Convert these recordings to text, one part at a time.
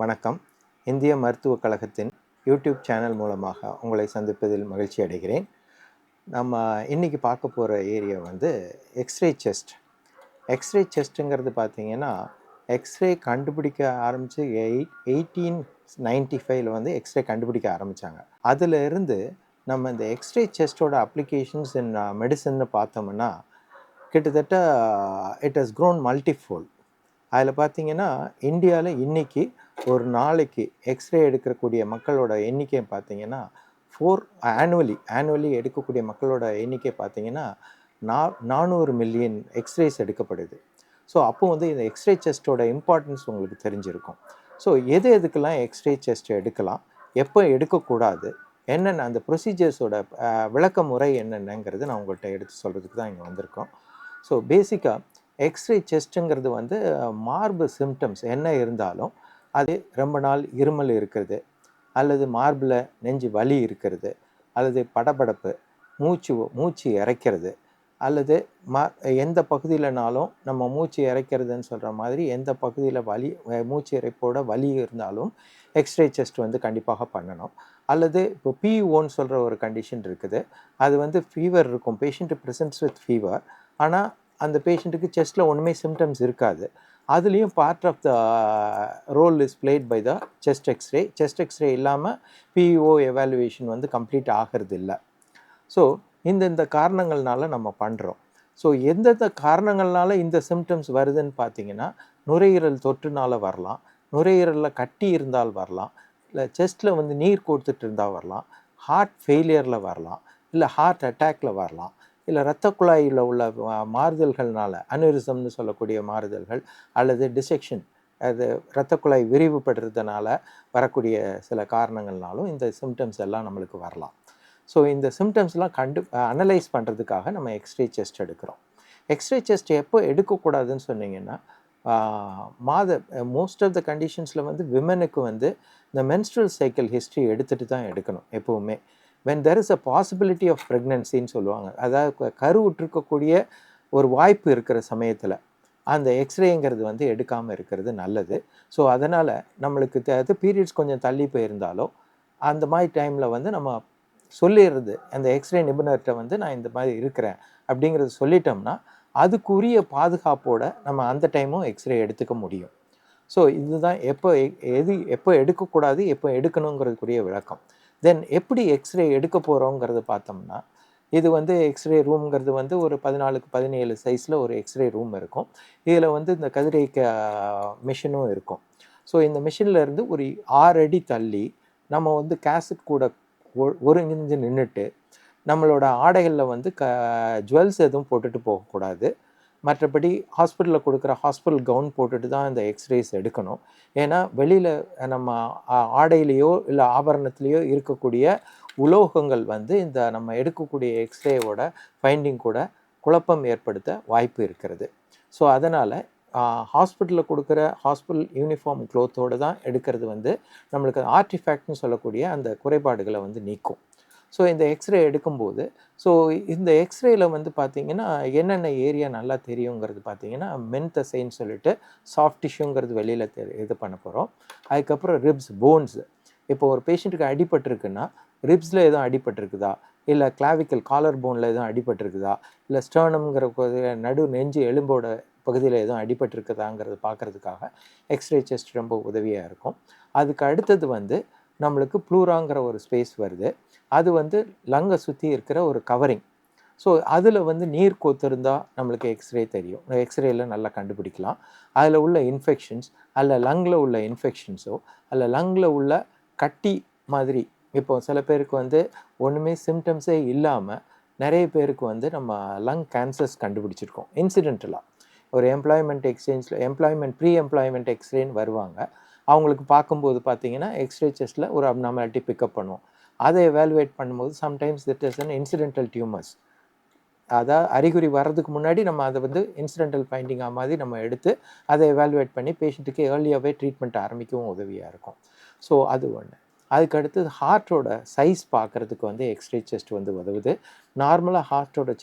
வணக்கம். இந்திய மருத்துவக் கழகத்தின் யூடியூப் சேனல் மூலமாக உங்களை சந்திப்பதில் மகிழ்ச்சி அடைகிறேன். நம்ம இன்னைக்கு பார்க்க போகிற ஏரியா வந்து எக்ஸ்ரே செஸ்ட். எக்ஸ்ரே செஸ்ட்டுங்கிறது பார்த்தீங்கன்னா, எக்ஸ்ரே கண்டுபிடிக்க ஆரம்பித்து 1895 வந்து எக்ஸ்ரே கண்டுபிடிக்க ஆரம்பித்தாங்க. அதிலிருந்து நம்ம இந்த எக்ஸ்ரே செஸ்ட்டோட அப்ளிகேஷன்ஸ் இன் மெடிசன்னு பார்த்தோம்னா, கிட்டத்தட்ட இட் ஹஸ் க்ரோன் மல்டிஃபோல்ட். அதில் பார்த்தீங்கன்னா, இந்தியாவில் இன்னைக்கு ஒரு நாளைக்கு எக்ஸ்ரே எடுக்கக்கூடிய மக்களோட எண்ணிக்கை பார்த்தீங்கன்னா, ஆனுவலி எடுக்கக்கூடிய மக்களோட எண்ணிக்கை பார்த்தீங்கன்னா, 400 மில்லியன் எக்ஸ்ரேஸ் எடுக்கப்படுது. ஸோ அப்போ வந்து இந்த எக்ஸ்ரே செஸ்ட்டோட இம்பார்ட்டன்ஸ் உங்களுக்கு தெரிஞ்சிருக்கும். ஸோ எதுக்கெல்லாம் எக்ஸ்ரே செஸ்ட் எடுக்கலாம், எப்போ எடுக்கக்கூடாது, என்னென்ன அந்த ப்ரொசீஜர்ஸோட விளக்க முறை என்னென்னங்கிறது நான் உங்கள்கிட்ட எடுத்து சொல்கிறதுக்கு தான் இங்கே வந்திருக்கோம். ஸோ பேசிக்காக எக்ஸ்ரே செஸ்ட்டுங்கிறது வந்து மார்பு சிம்டம்ஸ் என்ன இருந்தாலும், அது ரொம்ப நாள் இருமல் இருக்கிறது, அல்லது மார்பில் நெஞ்சு வலி இருக்கிறது, அல்லது படபடப்பு, மூச்சு இறைக்கிறது, அல்லது எந்த பகுதியிலனாலும் நம்ம மூச்சு இறைக்கிறதுன்னு சொல்கிற மாதிரி எந்த பகுதியில் மூச்சு இறைப்போட வலி இருந்தாலும் எக்ஸ்ரே செஸ்ட் வந்து கண்டிப்பாக பண்ணணும். அல்லது இப்போ பிஓன்னு சொல்கிற ஒரு கண்டிஷன் இருக்குது. அது வந்து ஃபீவர் இருக்கும், பேஷண்ட்டு ப்ரெசன்ட்ஸ் வித் ஃபீவர், ஆனால் அந்த பேஷண்ட்டுக்கு செஸ்ட்டில் ஒன்றுமே சிம்டம்ஸ் இருக்காது. அதுலேயும் part of the role is played by the chest x-ray. Chest x-ray இல்லாமல் பிஇஓ எவாலுவேஷன் வந்து கம்ப்ளீட் ஆகிறது இல்லை. ஸோ இந்த காரணங்கள்னால நம்ம பண்ணுறோம். ஸோ எந்தெந்த காரணங்கள்னால இந்த சிம்டம்ஸ் வருதுன்னு பார்த்தீங்கன்னா, நுரையீரல் தொற்றுனால வரலாம், நுரையீரலில் கட்டி இருந்தால் வரலாம், இல்லை செஸ்ட்டில் வந்து நீர் கோர்த்துட்டு இருந்தால் வரலாம், ஹார்ட் ஃபெயிலியரில் வரலாம், இல்லை ஹார்ட் அட்டாக்கில் வரலாம், இல்லை இரத்த குழாயில் உள்ள மாறுதல்கள்னால அனிரிசம்னு சொல்லக்கூடிய மாறுதல்கள், அல்லது டிசெக்ஷன், அது இரத்த குழாய் விரிவுபடுறதுனால வரக்கூடிய சில காரணங்கள்னாலும் இந்த சிம்டம்ஸ் எல்லாம் நம்மளுக்கு வரலாம். ஸோ இந்த சிம்டம்ஸ்லாம் அனலைஸ் பண்ணுறதுக்காக நம்ம எக்ஸ்ரே செஸ்ட் எடுக்கிறோம். எக்ஸ்ரே செஸ்ட் எப்போ எடுக்கக்கூடாதுன்னு சொன்னீங்கன்னா, மோஸ்ட் ஆஃப் த கண்டிஷன்ஸில் வந்து விமனுக்கு வந்து இந்த மென்ஸ்ட்ரல் சைக்கிள் ஹிஸ்ட்ரி எடுத்துகிட்டு தான் எடுக்கணும் எப்போவுமே. when there is a possibility of pregnancyன்னு சொல்லுவாங்க, அதாவது கருவுற்றிருக்கக்கூடிய ஒரு வாய்ப்பு இருக்கிற சமயத்தில் அந்த எக்ஸ்ரேங்கிறது வந்து எடுக்காமல் இருக்கிறது நல்லது. ஸோ அதனால் நம்மளுக்கு பீரியட்ஸ் கொஞ்சம் தள்ளி போயிருந்தாலோ அந்த மாதிரி டைமில் வந்து நம்ம சொல்லிடுறது, அந்த எக்ஸ்ரே நிபுணர்கிட்ட வந்து நான் இந்த மாதிரி இருக்கிறேன் அப்படிங்கிறத சொல்லிட்டோம்னா அதுக்குரிய பாதுகாப்போடு நம்ம அந்த டைமும் எக்ஸ்ரே எடுத்துக்க முடியும். ஸோ இதுதான் எப்போ எடுக்கக்கூடாது, எப்போ எடுக்கணுங்கிறதுக்குரிய விளக்கம். தென் எப்படி எக்ஸ்ரே எடுக்க போகிறோங்கிறது பார்த்தோம்னா, இது வந்து எக்ஸ்ரே ரூம்ங்கிறது வந்து ஒரு 14x17 சைஸில் ஒரு எக்ஸ்ரே ரூம் இருக்கும். இதில் வந்து இந்த கதிரியக்க மிஷினும் இருக்கும். ஸோ இந்த மிஷின்லேருந்து ஒரு 6 அடி தள்ளி நம்ம வந்து கேசட் கூட ஒருங்கிணைஞ்சு நின்றுட்டு, நம்மளோட ஆடைகளில் வந்து ஜுவல்ஸ் எதுவும் போட்டுட்டு போகக்கூடாது. மற்றபடி ஹாஸ்பிட்டலில் கொடுக்குற ஹாஸ்பிட்டல் கவுன் போட்டுட்டு தான் இந்த எக்ஸ்ரேஸ் எடுக்கணும். ஏன்னா வெளியில் நம்ம ஆடையிலையோ இல்லை ஆபரணத்துலேயோ இருக்கக்கூடிய உலோகங்கள் வந்து இந்த நம்ம எடுக்கக்கூடிய எக்ஸ்ரேவோட ஃபைண்டிங் கூட குழப்பம் ஏற்படுத்த வாய்ப்பு இருக்கிறது. ஸோ அதனால் ஹாஸ்பிட்டலில் கொடுக்குற ஹாஸ்பிட்டல் யூனிஃபார்ம் க்ளோத்தோடு தான் எடுக்கிறது வந்து நம்மளுக்கு ஆர்டிஃபேக்ட்னு சொல்லக்கூடிய அந்த குறைபாடுகளை வந்து நீக்கும். ஸோ இந்த எக்ஸ்ரே எடுக்கும்போது இந்த எக்ஸ்ரேயில் வந்து பார்த்திங்கன்னா என்னென்ன ஏரியா நல்லா தெரியுங்கிறது பார்த்திங்கன்னா, மென்தசைன்னு சொல்லிட்டு சாஃப்ட் டிஷ்யூங்கிறது வெளியில் இது பண்ண போகிறோம். அதுக்கப்புறம் ரிப்ஸ், போன்ஸு. இப்போ ஒரு பேஷண்ட்டுக்கு அடிபட்டிருக்குன்னா ரிப்ஸில் எதுவும் அடிபட்டிருக்குதா, இல்லை கிளாவிக்கல் காலர் போனில் எதுவும் அடிபட்டிருக்குதா, இல்லை ஸ்டர்னம்ங்கிற நடு நெஞ்சு எலும்போட பகுதியில் எதுவும் அடிபட்டிருக்குதாங்கிறது பார்க்குறதுக்காக எக்ஸ்ரே செஸ்ட் ரொம்ப உதவியாக இருக்கும். அதுக்கு அடுத்தது வந்து நம்மளுக்கு ப்ளூராங்கிற ஒரு ஸ்பேஸ் வருது. அது வந்து லங்கை சுற்றி இருக்கிற ஒரு கவரிங். ஸோ அதில் வந்து நீர் கோத்திருந்தால் நம்மளுக்கு எக்ஸ்ரே தெரியும், எக்ஸ்ரேயில் நல்லா கண்டுபிடிக்கலாம். அதில் உள்ள இன்ஃபெக்ஷன்ஸ், அல்ல லங்கில் உள்ள இன்ஃபெக்ஷன்ஸோ, அல்ல லங்கில் உள்ள கட்டி மாதிரி. இப்போ சில பேருக்கு வந்து ஒன்றுமே சிம்டம்ஸே இல்லாமல் நிறைய பேருக்கு வந்து நம்ம லங் கேன்சர்ஸ் கண்டுபிடிச்சிருக்கோம் இன்சிடென்டலாக. ஒரு ப்ரீ எம்ப்ளாய்மெண்ட் எக்ஸ்ரேன்னு வருவாங்க. அவங்களுக்கு பார்க்கும்போது பார்த்தீங்கன்னா எக்ஸ்ரே செஸ்ட்டில் ஒரு அப்நார்மாலிட்டி பிக்கப் பண்ணுவோம். அதை எவாலுவேட் பண்ணும்போது சம்டைம்ஸ் திட் இஸ் அன் இன்சிடென்டல் டியூமர்ஸ். அதாவது அறிகுறி வர்றதுக்கு முன்னாடி நம்ம அதை வந்து இன்சிடென்டல் ஃபைண்டிங்காக மாதிரி நம்ம எடுத்து அதை எவாலுவேட் பண்ணி பேஷண்ட்டுக்கு ஏர்லியாகவே ட்ரீட்மெண்ட் ஆரம்பிக்கவும் உதவியாக இருக்கும். ஸோ அது ஒன்று. அதுக்கடுத்து ஹார்ட்டோட சைஸ் பார்க்குறதுக்கு வந்து எக்ஸ்ரே செஸ்ட் வந்து உதவுது. நார்மலாக ஹார்ட்டோட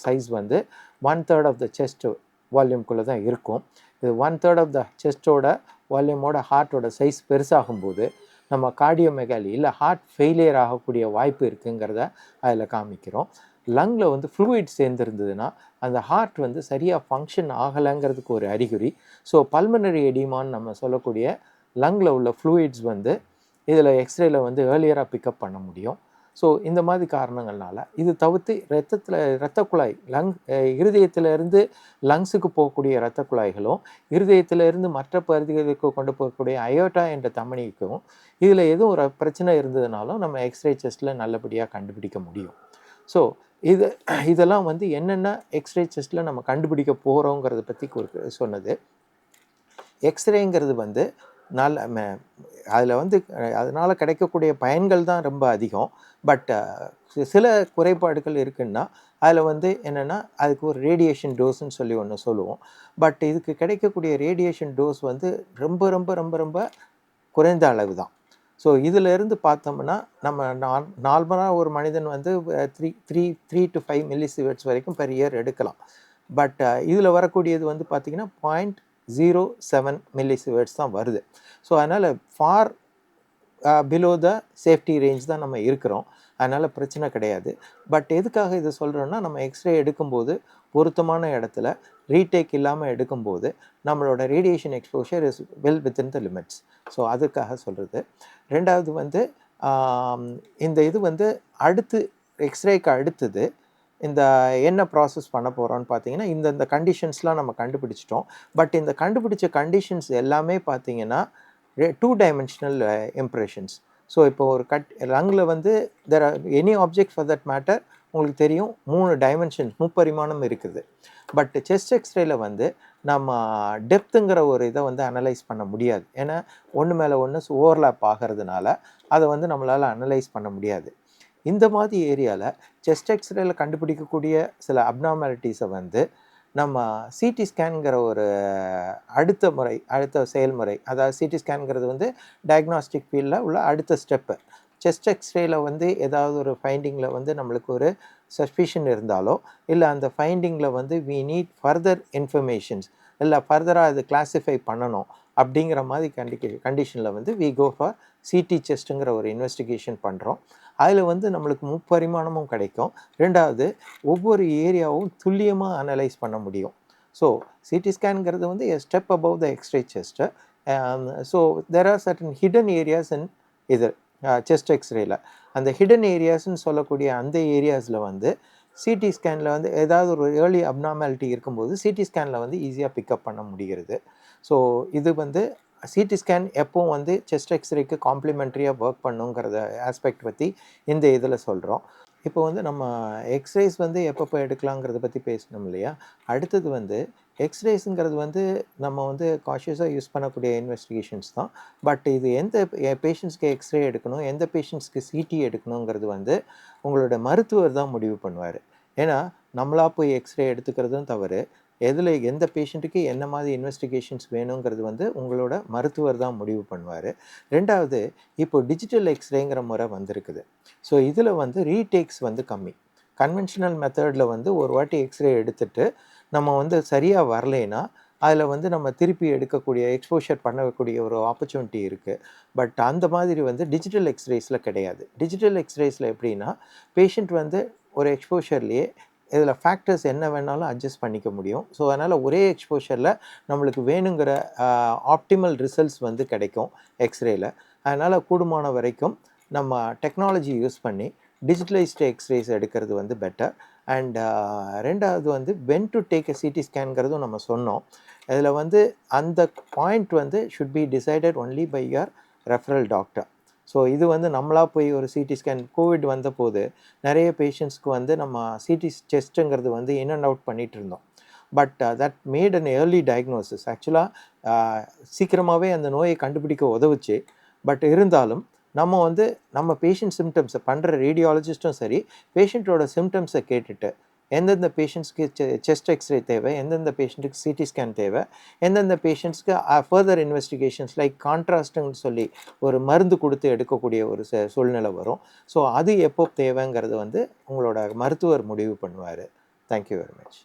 சைஸ் வந்து 1/3 ஆஃப் த செஸ்ட் வால்யூம்குள்ளே தான் இருக்கும். இது 1/3 ஆஃப் த செஸ்ட்டோட வால்யூமோட ஹார்ட்டோட சைஸ் பெருசாகும்போது நம்ம கார்டியோமெகாலி இல்லை ஹார்ட் ஃபெயிலியர் ஆகக்கூடிய வாய்ப்பு இருக்குங்கிறத அதில் காமிக்கிறோம். லங்கில் வந்து ஃப்ளூயிட் சேர்ந்துருந்ததுன்னா அந்த ஹார்ட் வந்து சரியாக ஃபங்க்ஷன் ஆகலைங்கிறதுக்கு ஒரு அறிகுறி. ஸோ பல்மனரி எடிமான்னு நம்ம சொல்லக்கூடிய லங்கில் உள்ள ஃப்ளூயிட்ஸ் வந்து இதில் எக்ஸ்ரேல வந்து ஏர்லியராக பிக்கப் பண்ண முடியும். ஸோ இந்த மாதிரி காரணங்கள்னால இது தவிர்த்து இரத்த குழாய் இருதயத்திலிருந்து லங்ஸுக்கு போகக்கூடிய இரத்த குழாய்களும் இருதயத்திலிருந்து மற்ற பகுதிகளுக்கு கொண்டு போகக்கூடிய அயோட்டா என்ற தமனிக்கும் இதில் எதுவும் ஒரு பிரச்சனை இருந்ததுனாலும் நம்ம எக்ஸ்ரே செஸ்ட்டில் நல்லபடியாக கண்டுபிடிக்க முடியும். ஸோ இதெல்லாம் வந்து என்னென்ன எக்ஸ்ரே செஸ்ட்டில் நம்ம கண்டுபிடிக்க போகிறோங்கிறத பற்றி சொன்னது. எக்ஸ்ரேங்கிறது வந்து அதில் வந்து அதனால் கிடைக்கக்கூடிய பயன்கள் தான் ரொம்ப அதிகம். பட் சில குறைபாடுகள் இருக்குன்னா அதில் வந்து என்னென்னா அதுக்கு ஒரு ரேடியேஷன் டோஸ்ன்னு சொல்லி ஒன்று சொல்லுவோம். பட் இதுக்கு கிடைக்கக்கூடிய ரேடியேஷன் டோஸ் வந்து ரொம்ப ரொம்ப ரொம்ப ரொம்ப குறைந்த அளவு தான். ஸோ இதிலேருந்து பார்த்தோம்னா நம்ம நார்மலாக ஒரு மனிதன் வந்து 3 to 5 மில்லிசீவர்ட்ஸ் வரைக்கும் பெர் இயர் எடுக்கலாம். பட் இதில் வரக்கூடியது வந்து பார்த்திங்கன்னா 0.07 மில்லிசீவர்ட்ஸ் தான் வருது. ஸோ அதனால் for below the safety range தான் நம்ம இருக்கிறோம். அதனால் பிரச்சனை கிடையாது. பட் எதுக்காக இதை சொல்கிறோன்னா நம்ம எக்ஸ்ரே எடுக்கும்போது பொருத்தமான இடத்துல ரீடேக் இல்லாமல் எடுக்கும்போது நம்மளோட radiation exposure is well within the limits. So அதுக்காக சொல்கிறது. ரெண்டாவது வந்து இந்த இது வந்து அடுத்து எக்ஸ்ரேக்கு அடுத்தது இந்த என்ன ப்ராசஸ் பண்ண போகிறோன்னு பார்த்தீங்கன்னா இந்த கண்டிஷன்ஸ்லாம் நம்ம கண்டுபிடிச்சிட்டோம். பட் இந்த கண்டுபிடிச்ச கண்டிஷன்ஸ் எல்லாமே பார்த்தீங்கன்னா 2 டைமென்ஷனல் இம்ப்ரெஷன்ஸ். ஸோ இப்போ ஒரு லங்கில் வந்து there or any object for that matter உங்களுக்கு தெரியும் 3 டைமென்ஷன்ஸ் முப்பரிமாணம் இருக்குது. பட் செஸ்ட் எக்ஸ்ரேல வந்து நம்ம டெப்த்துங்கிற ஒரு இதை வந்து அனலைஸ் பண்ண முடியாது. ஏன்னா ஒன்று மேலே ஒன்று ஓவர்லேப் ஆகிறதுனால அதை வந்து நம்மளால் அனலைஸ் பண்ண முடியாது. இந்த மாதிரி ஏரியாவில் செஸ்ட் எக்ஸ்ரேல கண்டுபிடிக்கக்கூடிய சில அப்நார்மாலிட்டிஸை வந்து நம்ம சிடி ஸ்கேனுங்கிற ஒரு அடுத்த செயல்முறை, அதாவது சிடி ஸ்கேனுங்கிறது வந்து டயக்னாஸ்டிக் ஃபீல்டில் உள்ள அடுத்த ஸ்டெப்பு. செஸ்ட் எக்ஸ்ரேல வந்து ஏதாவது ஒரு ஃபைண்டிங்கில் வந்து நம்மளுக்கு ஒரு சஸ்பிஷன் இருந்தாலோ இல்லை அந்த ஃபைண்டிங்கில் வந்து வி நீட் ஃபர்தர் இன்ஃபர்மேஷன்ஸ் இல்லை ஃபர்தராக அது கிளாஸிஃபை பண்ணணும் அப்படிங்கிற மாதிரி கண்டிஷனில் வந்து வி கோ ஃபார் சிடி செஸ்ட்டுங்கிற ஒரு இன்வெஸ்டிகேஷன் பண்ணுறோம். அதில் வந்து நம்மளுக்கு முப்பரிமாணமும் கிடைக்கும். ரெண்டாவது ஒவ்வொரு ஏரியாவும் துல்லியமாக அனலைஸ் பண்ண முடியும். ஸோ சிடி ஸ்கேனுங்கிறது வந்து a step above the x-ray chest. So there are certain hidden areas in இது செஸ்ட் எக்ஸ்ரேல. அந்த ஹிடன் ஏரியாஸ்ன்னு சொல்லக்கூடிய அந்த ஏரியாஸில் வந்து சிடி ஸ்கேனில் வந்து ஏதாவது ஒரு ஏர்லி அப்நார்மாலிட்டி இருக்கும்போது சிடி ஸ்கேனில் வந்து ஈஸியாக பிக்கப் பண்ண முடிகிறது. ஸோ இது வந்து சிடி ஸ்கேன் எப்போவும் வந்து செஸ்ட் எக்ஸ்ரேக்கு காம்ப்ளிமெண்ட்ரியாக ஒர்க் பண்ணுங்கிறத ஆஸ்பெக்ட் பற்றி இந்த இதில் சொல்கிறோம். இப்போ வந்து நம்ம எக்ஸ்ரேஸ் வந்து எப்பப்போ எடுக்கலாங்கிறத பற்றி பேசணும் இல்லையா? அடுத்தது வந்து எக்ஸ்ரேஸுங்கிறது வந்து நம்ம வந்து காஷியஸாக யூஸ் பண்ணக்கூடிய இன்வெஸ்டிகேஷன்ஸ் தான். பட் இது எந்த பேஷண்ட்ஸ்க்கு எக்ஸ்ரே எடுக்கணும், எந்த பேஷண்ட்ஸ்க்கு சிடி எடுக்கணுங்கிறது வந்து உங்களோட மருத்துவர் தான் முடிவு பண்ணுவார். ஏன்னா நம்மளா போய் எக்ஸ்ரே எடுத்துக்கிறதும் தவறு. எந்த பேஷண்ட்டுக்கு என்ன மாதிரி இன்வெஸ்டிகேஷன்ஸ் வேணுங்கிறது வந்து உங்களோட மருத்துவர் தான் முடிவு பண்ணுவார். ரெண்டாவது இப்போ டிஜிட்டல் எக்ஸ்ரேங்கிற முறை வந்திருக்குது. ஸோ இதில் வந்து ரீடேக்ஸ் வந்து கம்மி. கன்வென்ஷனல் மெத்தடில் வந்து ஒரு வாட்டி எக்ஸ்ரே எடுத்துட்டு நம்ம வந்து சரியாக வரலைன்னா அதில் வந்து நம்ம திருப்பி எடுக்கக்கூடிய எக்ஸ்போஷர் பண்ணக்கூடிய ஒரு ஆப்பர்ச்சுனிட்டி இருக்குது. பட் அந்த மாதிரி வந்து டிஜிட்டல் எக்ஸ்ரேஸில் கிடையாது. டிஜிட்டல் எக்ஸ்ரேஸில் எப்படின்னா பேஷண்ட் வந்து ஒரு எக்ஸ்போஷர்லேயே இதில் ஃபேக்டர்ஸ் என்ன வேணாலும் அட்ஜஸ்ட் பண்ணிக்க முடியும். ஸோ அதனால் ஒரே எக்ஸ்போஷரில் நம்மளுக்கு வேணுங்கிற ஆப்டிமல் ரிசல்ட்ஸ் வந்து கிடைக்கும் எக்ஸ்ரேயில். அதனால் கூடுமான வரைக்கும் நம்ம டெக்னாலஜி யூஸ் பண்ணி டிஜிட்டலைஸ்டு எக்ஸ்ரேஸ் எடுக்கிறது வந்து பெட்டர். அண்ட் ரெண்டாவது வந்து when to take a CT ஸ்கேனுங்கிறதும் நம்ம சொன்னோம். இதில் வந்து அந்த பாயிண்ட் வந்து should be decided only by your referral doctor. So இது வந்து நம்மளாக போய் ஒரு சிடி ஸ்கேன் கோவிட் வந்தபோது நிறைய பேஷண்ட்ஸ்க்கு வந்து நம்ம சிடி செஸ்ட்டுங்கிறது வந்து இன் அண்ட் அவுட் பண்ணிகிட்டு இருந்தோம். But that made an early diagnosis. ஆக்சுவலாக சீக்கிரமாகவே அந்த நோயை கண்டுபிடிக்க உதவுச்சு. பட் இருந்தாலும் நம்ம வந்து நம்ம பேஷண்ட் சிம்டம்ஸை பண்ணுற ரேடியாலஜிஸ்ட்டும் சரி பேஷண்ட்டோட சிம்டம்ஸை கேட்டுட்டு எந்தெந்த பேஷண்ட்ஸ்க்கு செஸ்ட் எக்ஸ்ரே தேவை, எந்தெந்த பேஷண்ட்டுக்கு சிடி ஸ்கேன் தேவை, எந்தெந்த பேஷண்ட்ஸ்க்கு ஃபர்தர் இன்வெஸ்டிகேஷன்ஸ் லைக் கான்ட்ராஸ்ட்டுன்னு சொல்லி ஒரு மருந்து கொடுத்து எடுக்கக்கூடிய ஒரு சூழ்நிலை வரும். ஸோ அது எப்போ தேவைங்கிறது வந்து உங்களோட மருத்துவர் முடிவு பண்ணுவார். Thank you very much.